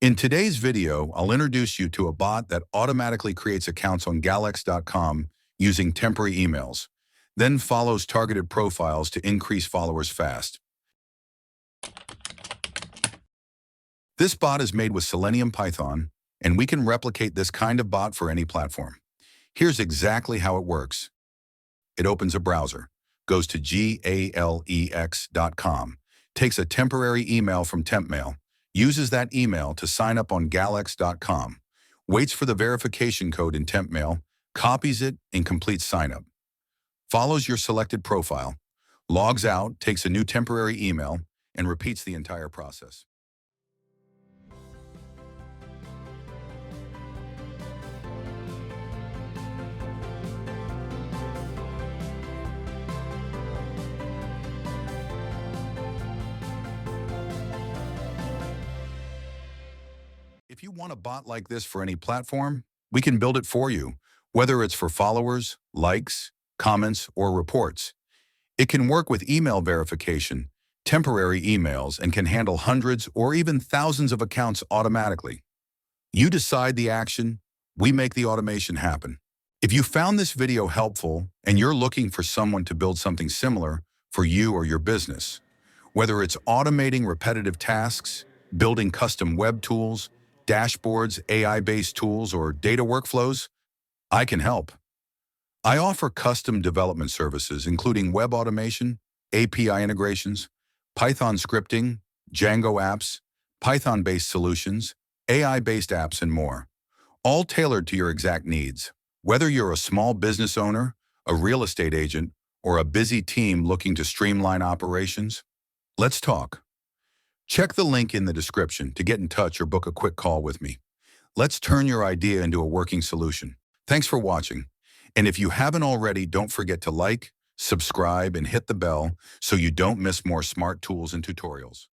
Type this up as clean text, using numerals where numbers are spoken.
In today's video, I'll introduce you to a bot that automatically creates accounts on galax.com using temporary emails, then follows targeted profiles to increase followers fast. This bot is made with Selenium Python, and we can replicate this kind of bot for any platform. Here's exactly how it works. It opens a browser, goes to galex.com, takes a temporary email from Temp Mail, uses that email to sign up on galax.com, waits for the verification code in Temp Mail, copies it, and completes signup. Follows your selected profile, logs out, takes a new temporary email, and repeats the entire process. If you want a bot like this for any platform, we can build it for you, whether it's for followers, likes, comments, or reports. It can work with email verification, temporary emails, and can handle hundreds or even thousands of accounts automatically. You decide the action, we make the automation happen. If you found this video helpful and you're looking for someone to build something similar for you or your business, whether it's automating repetitive tasks, building custom web tools, dashboards, AI-based tools, or data workflows, I can help. I offer custom development services, including web automation, API integrations, Python scripting, Django apps, Python-based solutions, AI-based apps, and more, all tailored to your exact needs. Whether you're a small business owner, a real estate agent, or a busy team looking to streamline operations, let's talk. Check the link in the description to get in touch or book a quick call with me. Let's turn your idea into a working solution. Thanks for watching. And if you haven't already, don't forget to like, subscribe, and hit the bell so you don't miss more smart tools and tutorials.